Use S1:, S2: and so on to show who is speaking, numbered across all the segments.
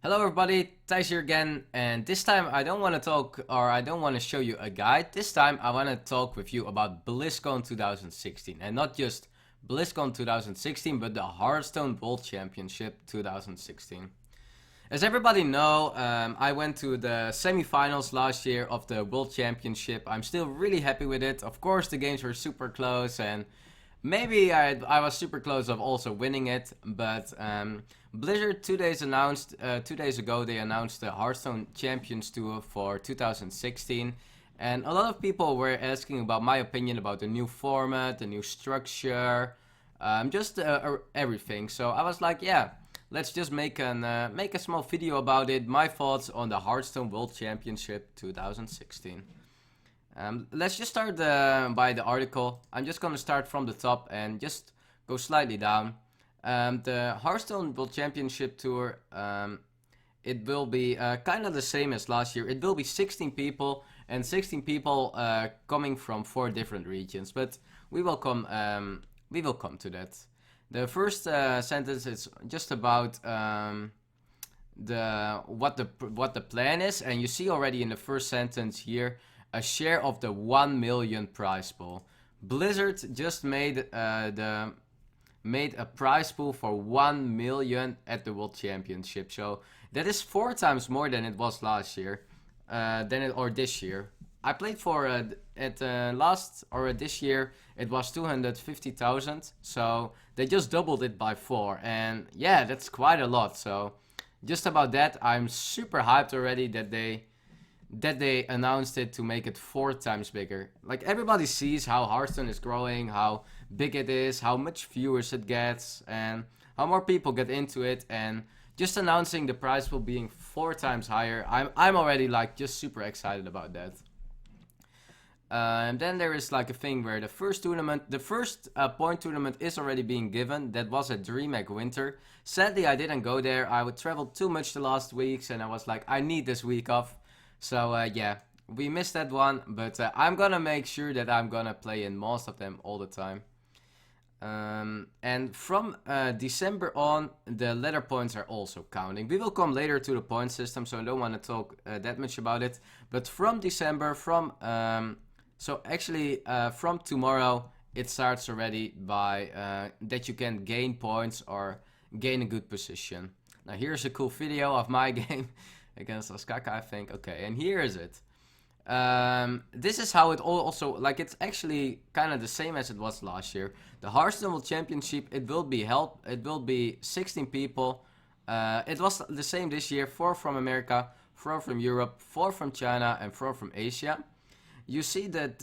S1: Hello everybody, Thijs here again, and this time I don't want to talk or I don't want to show you a guide. This time I want to talk with you about BlizzCon 2016, and not just BlizzCon 2016 but the Hearthstone World Championship 2016. As everybody know, I went to the semi-finals last year of the World Championship. I'm still really happy with it. Of course the games were super close and maybe I was super close of also winning it, but Blizzard 2 days ago they announced the Hearthstone Champions Tour for 2016, and a lot of people were asking about my opinion about the new format, the new structure, just everything. So I was like, yeah, let's just make a small video about it, my thoughts on the Hearthstone World Championship 2016. Let's just start by the article. I'm just gonna start from the top and just go slightly down. The Hearthstone World Championship Tour, it will be kind of the same as last year. It will be 16 people and 16 people coming from 4 different regions, but we will come to that. The first sentence is just about what the plan is, and you see already in the first sentence here a share of the 1 million prize pool. Blizzard just made a prize pool for 1 million at the World Championship, so that is 4 times more than it was last year, or this year. I played for this year it was 250,000, so they just doubled it by 4, and yeah, that's quite a lot. So just about that, I'm super hyped already that they announced it to make it 4 times bigger. Like, everybody sees how Hearthstone is growing, how big it is, how much viewers it gets, and how more people get into it, and just announcing the prize pool being 4 times higher, I'm already like just super excited about that. And then there is like a thing where the first point tournament is already being given. That was at DreamHack Winter. Sadly, I didn't go there. I would travel too much the last weeks, and I was like, I need this week off. So yeah, we missed that one, but I'm gonna make sure that I'm gonna play in most of them all the time. And from December on, the ladder points are also counting. We will come later to the point system, so I don't want to talk that much about it. But from December, from tomorrow, it starts already by that you can gain points or gain a good position. Now here's a cool video of my game against Osaka, I think. Okay, and here is it. This is how it also, like, it's actually kind of the same as it was last year. The Hearthstone World Championship, it will be 16 people. It was the same this year: 4 from America, 4 from Europe, 4 from China, and 4 from Asia. You see that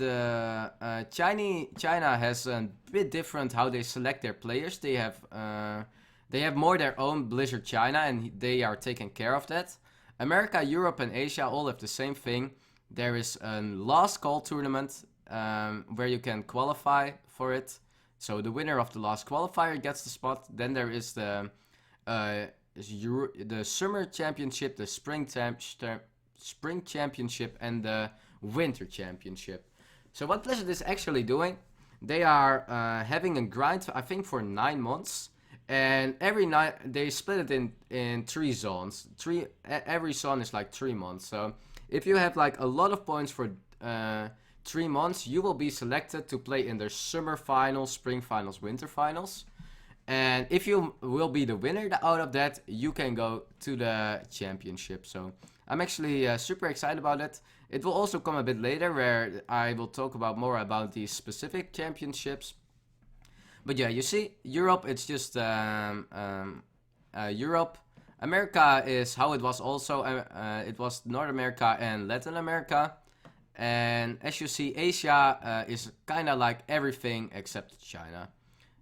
S1: China has a bit different how they select their players. They have more their own Blizzard China, and they are taking care of that. America, Europe, and Asia all have the same thing. There is a last call tournament where you can qualify for it. So the winner of the last qualifier gets the spot. Then there is the Summer Championship, the Spring Championship, and the Winter Championship. So what Blizzard is actually doing, they are having a grind, I think, for 9 months. And every night they split it in 3 zones. Every zone is like 3 months. So if you have like a lot of points for 3 months, you will be selected to play in the summer finals, spring finals, winter finals. And if you will be the winner out of that, you can go to the championship. So I'm actually super excited about it. It will also come a bit later where I will talk more about these specific championships. But yeah, you see, Europe, it's just Europe. America is how it was also. It was North America and Latin America. And as you see, Asia is kind of like everything except China.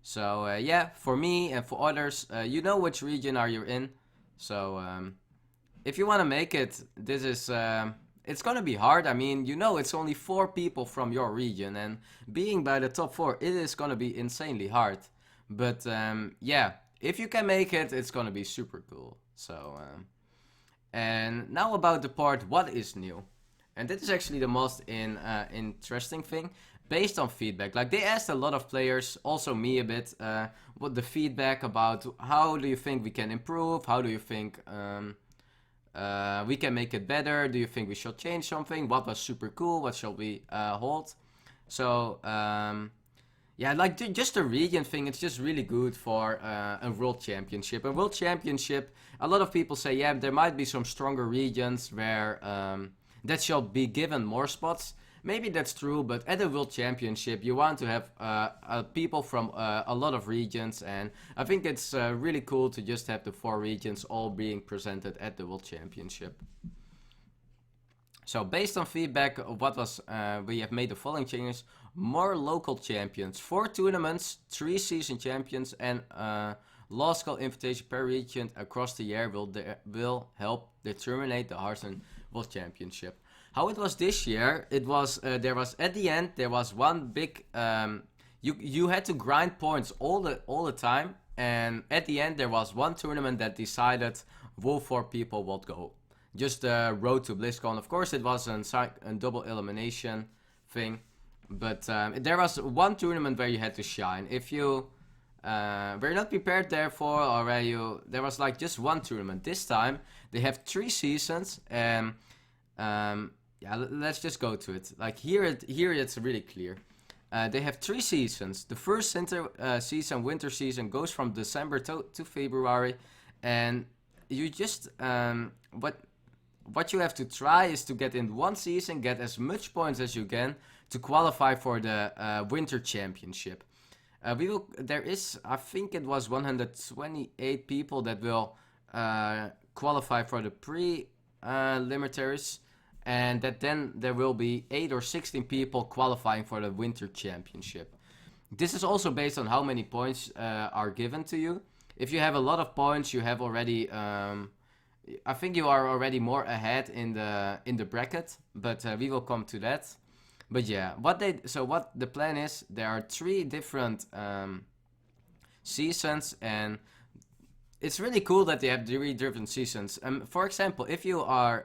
S1: So yeah, for me and for others, you know which region are you in. So if you want to make it, this is... it's gonna be hard. I mean, you know, it's only 4 people from your region, and being by the top 4, it is gonna be insanely hard. But yeah, if you can make it, it's gonna be super cool. So, and now about the part what is new, and this is actually the most interesting thing. Based on feedback, like they asked a lot of players, also me a bit, what the feedback about how do you think we can improve, how do you think We can make it better. Do you think we should change something? What was super cool? What shall we hold? So yeah, like just the region thing, it's just really good for a world championship. A world championship, a lot of people say, yeah, there might be some stronger regions where that shall be given more spots. Maybe that's true, but at a world championship, you want to have people from a lot of regions, and I think it's really cool to just have the 4 regions all being presented at the world championship. So based on feedback of what was, we have made the following changes: more local champions, 4 tournaments, 3 season champions, and law school invitation per region across the year will help determine the Hearthstone World Championship. How it was this year, it was there was at the end there was one big you had to grind points all the time, and at the end there was one tournament that decided who 4 people would go. Just the road to BlizzCon. Of course, it was a double elimination thing, but there was one tournament where you had to shine. If you were not prepared therefore, or there was like just one tournament. This time they have 3 seasons, and yeah, let's just go to it. Like here it's really clear. They have 3 seasons. The first winter season goes from December to February, and you just what you have to try is to get in one season, get as much points as you can to qualify for the winter championship. There is, I think it was 128 people that will qualify for the preliminaries, and that then there will be 8 or 16 people qualifying for the winter championship. This is also based on how many points are given to you. If you have a lot of points, you have already I think you are already more ahead in the bracket, but we will come to that. But yeah, what the plan is, there are 3 different seasons, and it's really cool that they have 3 different seasons. For example, if you are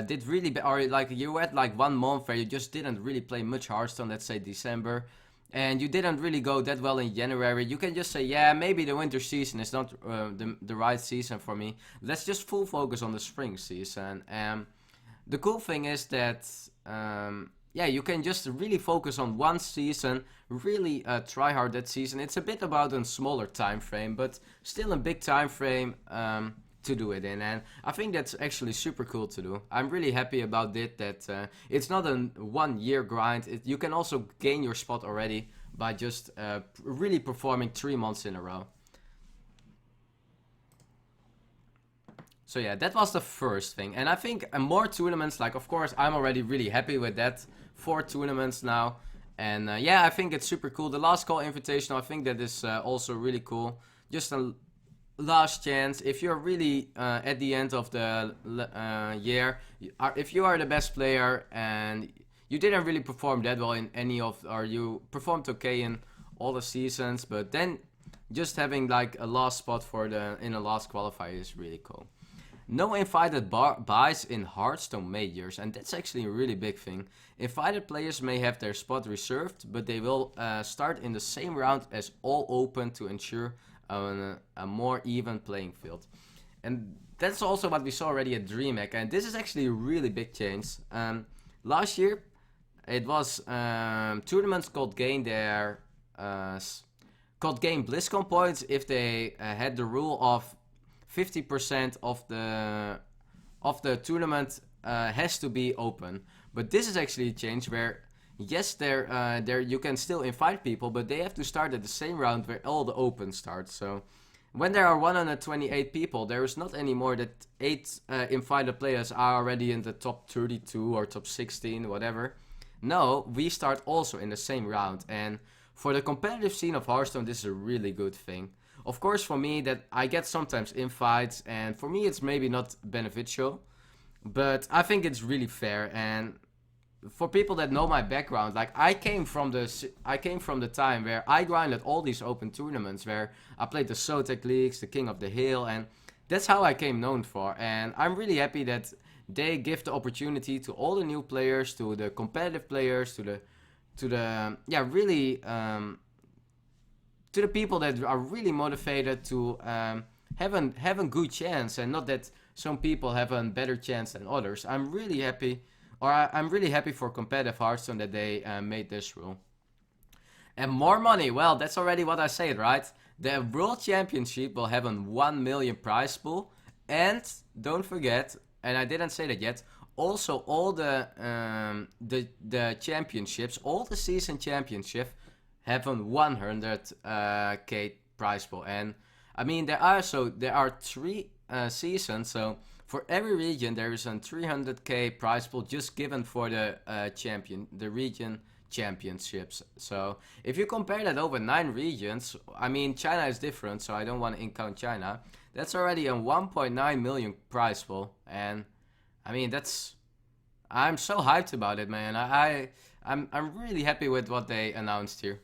S1: did really or like you had like 1 month where you just didn't really play much Hearthstone, let's say December, and you didn't really go that well in January, you can just say, yeah, maybe the winter season is not the right season for me. Let's just full focus on the spring season. The cool thing is that, yeah, you can just really focus on one season, really try hard that season. It's a bit about a smaller time frame, but still a big time frame to do it in, and I think that's actually super cool to do. I'm really happy about it, that it's not a 1 year grind. You can also gain your spot already by just really performing 3 months in a row. So yeah, that was the first thing, and I think more tournaments, like of course I'm already really happy with that, 4 tournaments now, and yeah, I think it's super cool. The last call invitational, I think that is also really cool. Just a last chance. If you're really at the end of the year, if you are the best player and you didn't really perform that well in any of, or you performed okay in all the seasons, but then just having like a last spot in a last qualifier is really cool. No invited buys in Hearthstone majors, and that's actually a really big thing. Invited players may have their spot reserved, but they will start in the same round as all open to ensure a more even playing field. And that's also what we saw already at DreamHack, and this is actually a really big change. Last year it was tournaments could gain BlizzCon points if they had the rule of 50% of the tournament has to be open. But this is actually a change where, yes, there you can still invite people, but they have to start at the same round where all the open starts. So when there are 128 people, there is not anymore that 8 invited players are already in the top 32 or top 16, whatever. No, we start also in the same round, and for the competitive scene of Hearthstone, this is a really good thing. Of course, for me, that I get sometimes invites, and for me it's maybe not beneficial, but I think it's really fair. And for people that know my background, like I came from the time where I grinded all these open tournaments, where I played the Zotac Leagues, the King of the Hill, and that's how I came known for. And I'm really happy that they give the opportunity to all the new players, to the competitive players, to the people that are really motivated to have a good chance, and not that some people have a better chance than others. I'm really happy, I'm really happy for competitive Hearthstone that they made this rule. And more money, well, that's already what I said, right? The World Championship will have a 1 million prize pool. And don't forget, and I didn't say that yet, also all the championships, all the season championship have a 100k prize pool. And I mean, there are 3 seasons, so for every region there is a 300k prize pool just given for the region championships. So if you compare that over 9 regions, I mean, China is different, so I don't want to count China. That's already a 1.9 million prize pool, and I mean, I'm so hyped about it, man. I'm really happy with what they announced here.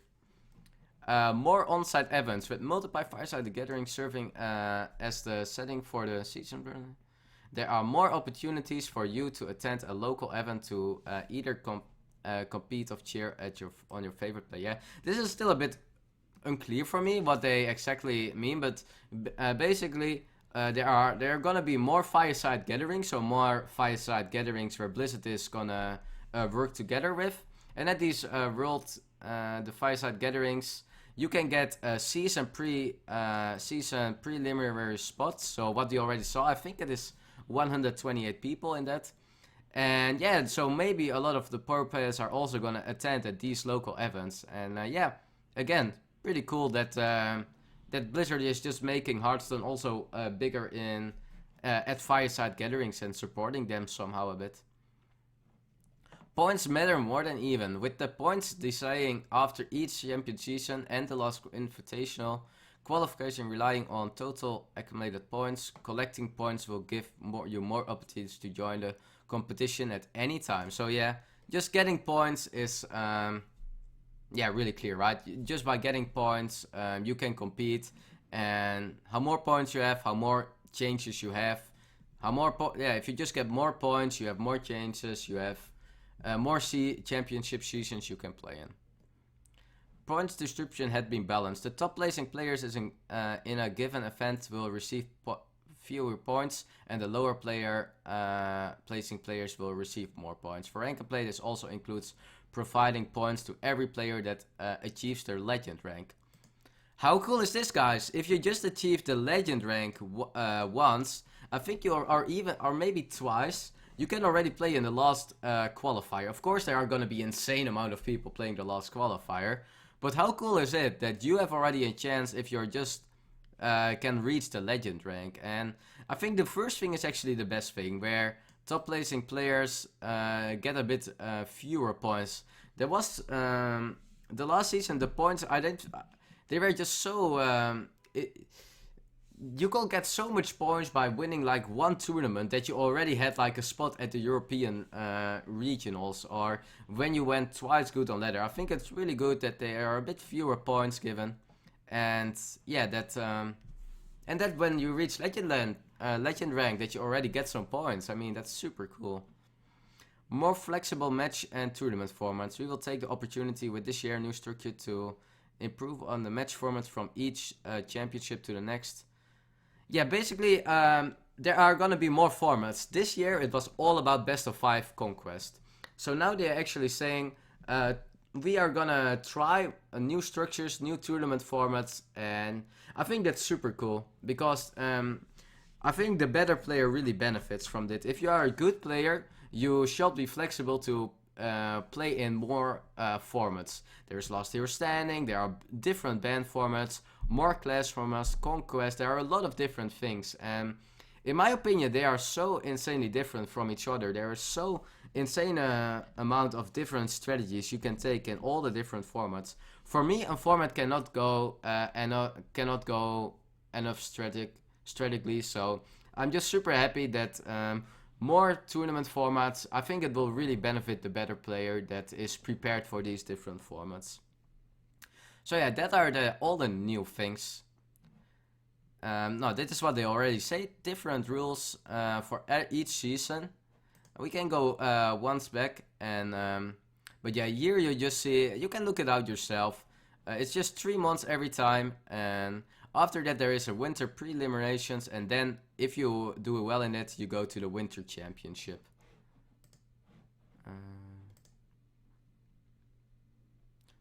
S1: More on-site events with multiple fireside gatherings serving as the setting for the season. There are more opportunities for you to attend a local event to either compete or cheer on your favorite player. Yeah, this is still a bit unclear for me what they exactly mean, but basically there are gonna be more fireside gatherings, so more fireside gatherings where Blizzard is gonna work together with, and at these the fireside gatherings you can get season preliminary spots. So what you already saw, I think it is 128 people in that. And yeah, so maybe a lot of the pro players are also gonna attend at these local events. And yeah, again, pretty cool that that Blizzard is just making Hearthstone also bigger in at fireside gatherings and supporting them somehow a bit. Points matter more than even, with the points deciding after each champion season and the last invitational qualification relying on total accumulated points. Collecting points will give you more opportunities to join the competition at any time. So yeah, just getting points is yeah, really clear, right? Just by getting points, you can compete, and how more points you have, how more chances you have. If you just get more points, you have more chances, you have more championship seasons you can play in. Points distribution had been balanced. The top placing players in a given event will receive fewer points, and the lower placing players will receive more points. For rank and play, this also includes providing points to every player that achieves their legend rank. How cool is this, guys? If you just achieved the legend rank once, I think or maybe twice, you can already play in the last qualifier. Of course, there are going to be insane amount of people playing the last qualifier, but how cool is it that you have already a chance if you're just can reach the legend rank? And I think the first thing is actually the best thing, where top placing players get a bit fewer points. There was the last season, the points they were just so you can get so much points by winning like one tournament that you already had like a spot at the European regionals, or when you went twice good on ladder. I think it's really good that there are a bit fewer points given, and yeah, that and that when you reach legend rank, that you already get some points. I mean, that's super cool. More flexible match and tournament formats. We will take the opportunity with this year new structure to improve on the match formats from each championship to the next. Yeah, basically, there are gonna be more formats. This year it was all about best of 5 conquest. So now they're actually saying we are gonna try new structures, new tournament formats, and I think that's super cool, because I think the better player really benefits from that. If you are a good player, you should be flexible to play in more formats. There's Last Hero Standing, there are different band formats, more class formats, conquest. There are a lot of different things, and in my opinion they are so insanely different from each other. There is so insane amount of different strategies you can take in all the different formats. For me, a format cannot go enough strategically, so I'm just super happy that more tournament formats. I think it will really benefit the better player that is prepared for these different formats. So yeah, that are all the new things. No, this is what they already say. Different rules for each season. We can go once back, and but yeah, here you just see, you can look it out yourself. It's just 3 months every time, and After that, there is a winter preliminations, and then if you do well in it, you go to the winter championship.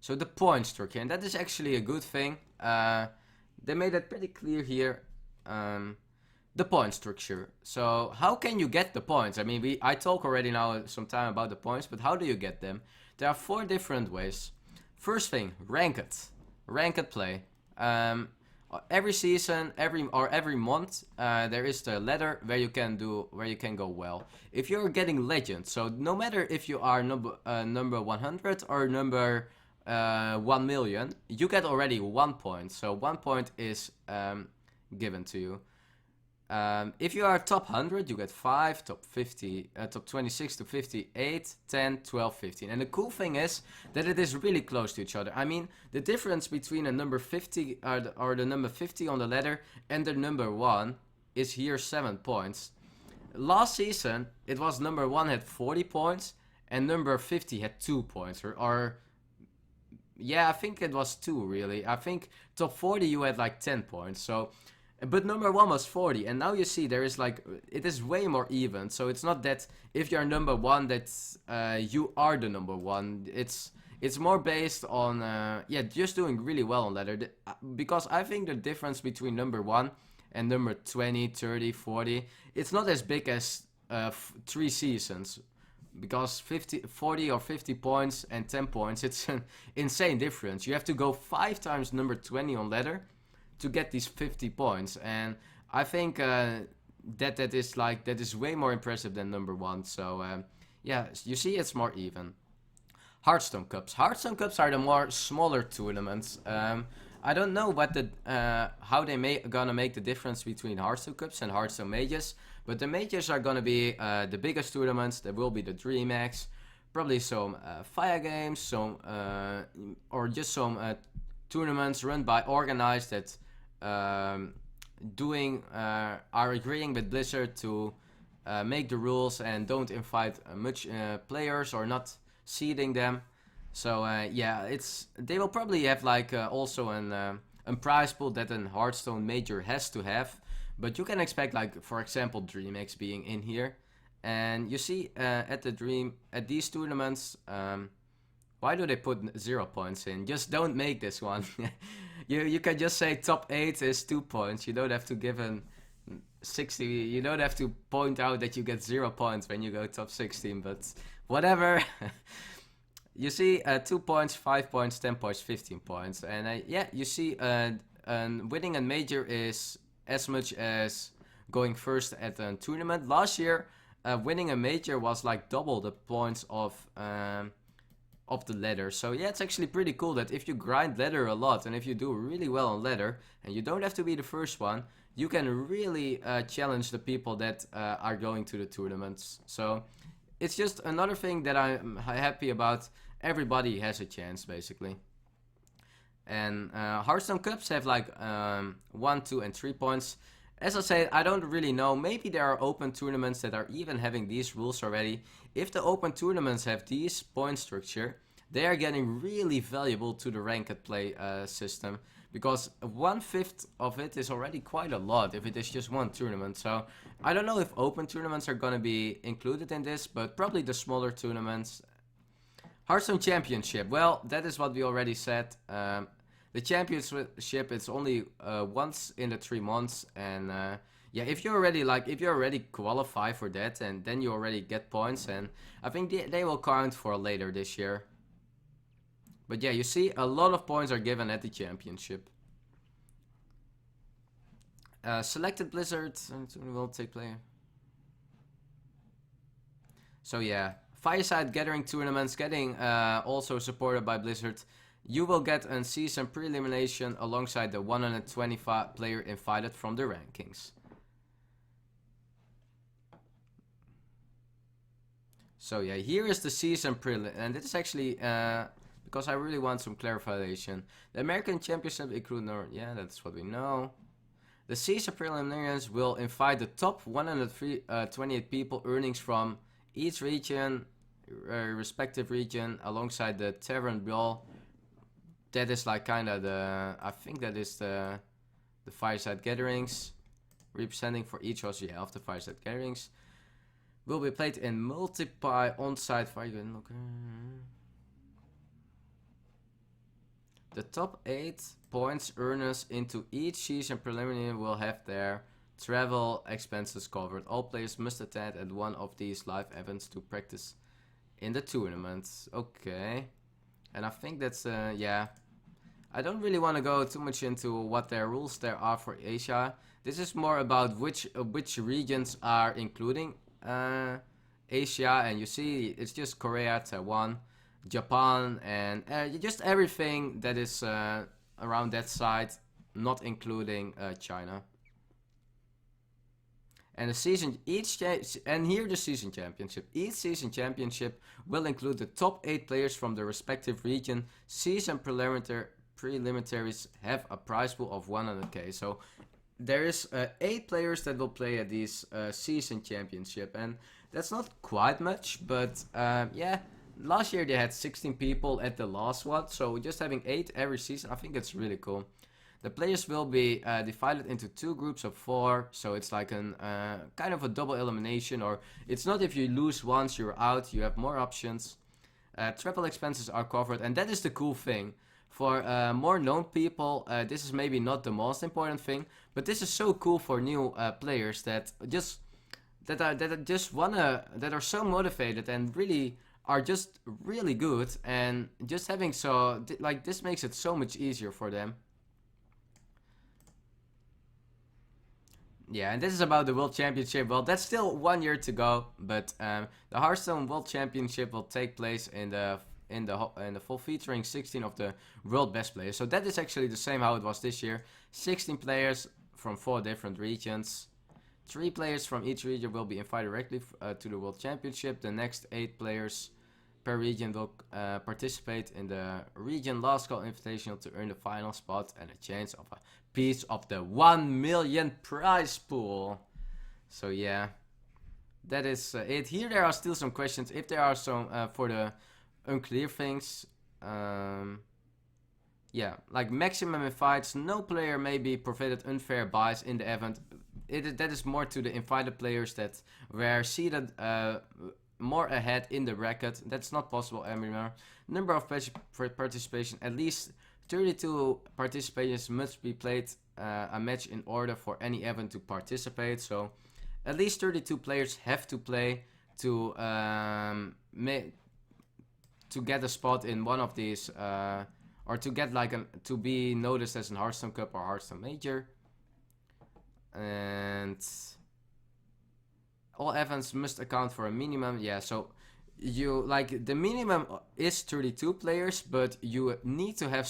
S1: So the point structure, and that is actually a good thing. They made it pretty clear here. The point structure. So how can you get the points? I mean, I talk already now some time about the points, but how do you get them? There are 4 different ways. First thing, ranked play. Every season, every month, there is the ladder where you can go well. If you're getting legend, so no matter if you are number 100 or number 1 million, you get already 1 point. So 1 point is given to you. If you are top 100, you get 5, top 50, top 26 to 58, 10, 12, 15. And the cool thing is that it is really close to each other. I mean, the difference between a number 50 or the number 50 on the ladder and the number 1 is here 7 points. Last season, it was number 1 had 40 points and number 50 had 2 points. Yeah, I think it was 2 really. I think top 40 you had like 10 points. So, but number 1 was 40, and now you see there is like, it is way more even. So it's not that if you're number 1 that you are the number 1. It's more based on yeah, just doing really well on ladder. Because I think the difference between number 1 and number 20, 30, 40, it's not as big as 3 seasons. Because 40 or 50 points and 10 points, it's an insane difference. You have to go 5 times number 20 on ladder to get these 50 points, and I think that is way more impressive than number 1. So yeah, you see, it's more even. Hearthstone Cups. Hearthstone Cups are the more smaller tournaments. I don't know what how they gonna make the difference between Hearthstone Cups and Hearthstone Majors, but the Majors are gonna be the biggest tournaments. There will be the DreamHack, probably some Fire Games, some or just some tournaments run by organized that are agreeing with Blizzard to make the rules and don't invite much players or not seeding them. So yeah, they will probably have like also a prize pool that a Hearthstone Major has to have, but you can expect like, for example, DreamHack being in here. And you see at these tournaments, why do they put 0 points in? Just don't make this one. You can just say top 8 is 2 points. You don't have to give an 60. You don't have to point out that you get 0 points when you go top 16. But whatever. You see 2 points, 5 points, 10 points, 15 points, and yeah, you see winning a major is as much as going first at a tournament. Last year, winning a major was like double the points of the ladder. So yeah, it's actually pretty cool that if you grind ladder a lot and if you do really well on ladder, and you don't have to be the first one, you can really challenge the people that are going to the tournaments. So it's just another thing that I'm happy about. Everybody has a chance, basically. And Hearthstone Cups have like 1, 2, and 3 points. As I said, I don't really know. Maybe there are open tournaments that are even having these rules already. If the open tournaments have these point structure, they are getting really valuable to the ranked play system. Because 1/5 of it is already quite a lot if it is just one tournament. So I don't know if open tournaments are going to be included in this, but probably the smaller tournaments. Hearthstone Championship. Well, that is what we already said. The championship is only once in the 3 months, and yeah, if you already qualify for that, and then you already get points, and I think they will count for later this year. But yeah, you see, a lot of points are given at the championship. Selected Blizzard will take place. So yeah, Fireside Gathering tournaments getting also supported by Blizzard. You will get a season prelimination alongside the 125 player invited from the rankings. So yeah, here is the season prelim, and this is actually because I really want some clarification. The American Championship include yeah, that's what we know. The season preliminaries will invite the top 128 people earnings from each region, respective region, alongside the Tavern Brawl. That is like kind of I think that is the the fireside gatherings, representing for each host of the fireside gatherings, will be played in multiple on-site fire. The top 8 points earners into each season preliminary will have their travel expenses covered. All players must attend at one of these live events to practice in the tournament. Okay. And I think that's, yeah. I don't really want to go too much into what their rules there are for Asia. This is more about which regions are including Asia. And you see, it's just Korea, Taiwan, Japan, and just everything that is around that side, not including China. And the season and here the season championship. Each season championship will include the top 8 players from the respective region. Season preliminaries have a prize pool of 100k. So there is 8 players that will play at this season championship, and that's not quite much, but yeah. Last year they had 16 people at the last one, so just having 8 every season, I think it's really cool. The players will be divided into 2 groups of 4, so it's like an kind of a double elimination, or it's not if you lose once you're out, you have more options. Travel expenses are covered, and that is the cool thing. For more known people, this is maybe not the most important thing, but this is so cool for new players that are so motivated and really are just really good, and just having like this makes it so much easier for them. Yeah, and this is about the World Championship. Well, that's still 1 year to go, but the Hearthstone World Championship will take place in the full, featuring 16 of the world best players. So that is actually the same how it was this year. 16 players from 4 different regions. 3 players from each region will be invited directly to the World Championship. The next 8 players per region will participate in the region last call invitational to earn the final spot and a chance of a piece of the 1 million prize pool. So yeah, that is it. Here there are still some questions. If there are some for the unclear things, yeah, like maximum invites, no player may be provided unfair buys in the event. That is more to the invited players that were seated more ahead in the bracket. That's not possible anymore. Number of participation, at least 32 participations must be played a match in order for any event to participate. So at least 32 players have to play to get a spot in one of these, or to get like to be noticed as a Hearthstone Cup or Hearthstone Major. And all events must account for a minimum. Yeah, so you like the minimum is 32 players, but you need to have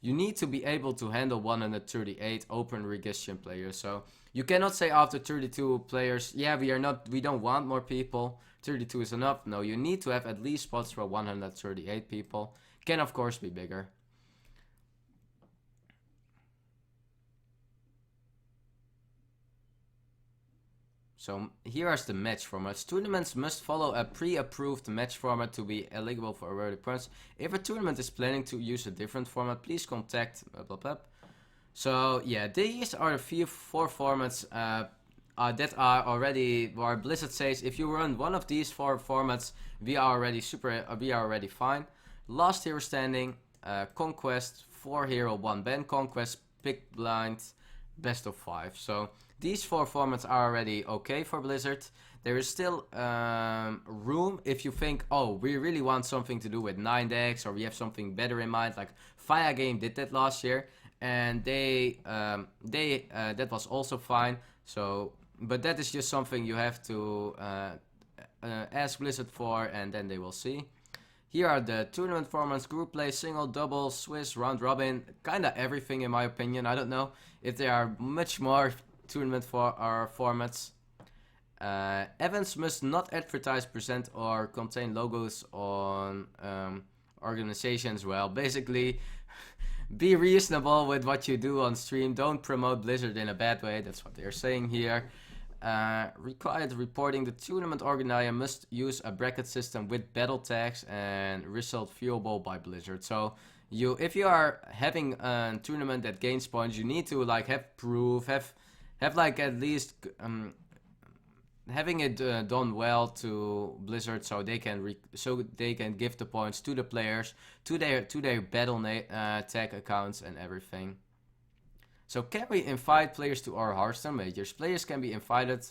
S1: you need to be able to handle 138 open registration players. So you cannot say after 32 players, yeah, we don't want more people, 32 is enough. No, you need to have at least spots for 138 people. Can of course be bigger. So here are the match formats. Tournaments must follow a pre-approved match format to be eligible for awarded points. If a tournament is planning to use a different format, please contact blah blah blah. So yeah, these are the 4 formats that are already, where Blizzard says if you run one of these 4 formats, we are already fine. Last hero standing, conquest, 4 hero, 1 ban, conquest, pick blind, best of 5. So these 4 formats are already okay for Blizzard. There is still room if you think, oh, we really want something to do with 9 decks, or we have something better in mind. Like Fire Game did that last year, and that was also fine. So, but that is just something you have to ask Blizzard for, and then they will see. Here are the tournament formats: group play, single, double, Swiss, round robin, kinda everything in my opinion. I don't know if there are much more tournament formats. Events must not advertise, present, or contain logos on organizations. Well, basically, be reasonable with what you do on stream. Don't promote Blizzard in a bad way. That's what they're saying here. Required reporting: the tournament organizer must use a bracket system with battle tags and result viewable by Blizzard. So if you are having a tournament that gains points, you need to like have proof, have like at least having it done well to Blizzard, so they can give the points to the players, to their battle tag accounts and everything. So can we invite players to our Hearthstone majors? Players can be invited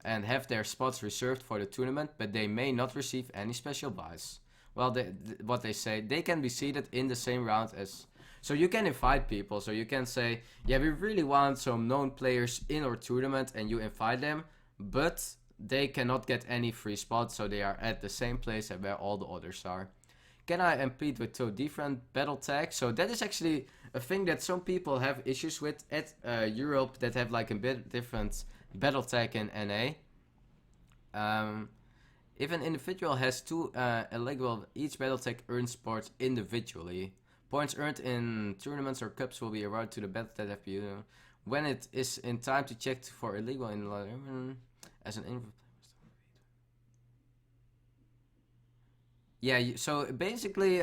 S1: and have their spots reserved for the tournament, but they may not receive any special buys. Well, what they say, they can be seated in the same round as... So you can invite people, so you can say, yeah, we really want some known players in our tournament, and you invite them, but they cannot get any free spots, so they are at the same place where all the others are. Can I compete with two different battle tags? So that is actually a thing that some people have issues with at Europe, that have like a bit different battle tag in NA. If an individual has two illegal, each battle tag earns points individually. Points earned in tournaments or cups will be awarded to the battle tag FPU. When it is in time to check for illegal in as an yeah, so basically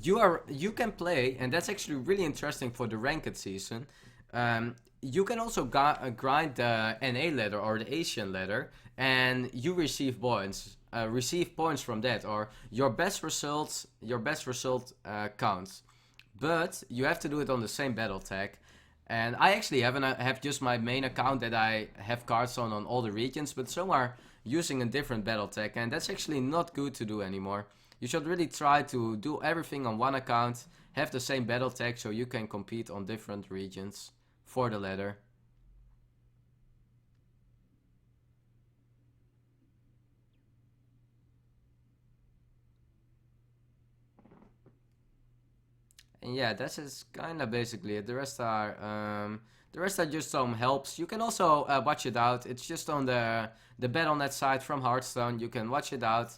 S1: you can play, and that's actually really interesting for the ranked season. You can also grind the NA ladder or the Asian ladder, and you receive points. Receive points from that, or your best result counts. But you have to do it on the same battle tag. And I actually have just my main account that I have cards on all the regions, but some are using a different battle tag, and that's actually not good to do anymore. You should really try to do everything on one account, have the same battle tag, so you can compete on different regions for the ladder. And yeah, that's just kind of basically it. The rest are just some helps. You can also watch it out. It's just on the Battle.net side from Hearthstone. You can watch it out.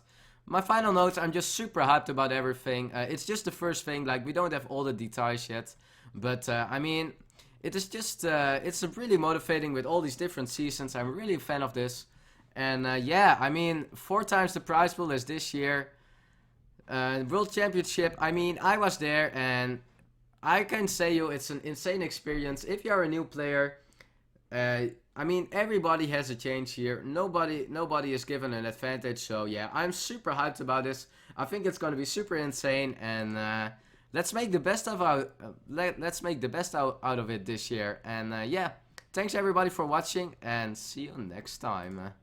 S1: My final notes, I'm just super hyped about everything. It's just the first thing, like we don't have all the details yet. But I mean, it is just, it's really motivating with all these different seasons. I'm really a fan of this. And yeah, I mean, 4 times the prize pool as this year. World Championship, I mean, I was there, and I can say you it's an insane experience. If you are a new player, I mean, everybody has a chance here. Nobody is given an advantage. So yeah, I'm super hyped about this. I think it's gonna be super insane, and let's make the best of out of it this year. And yeah, thanks everybody for watching, and see you next time.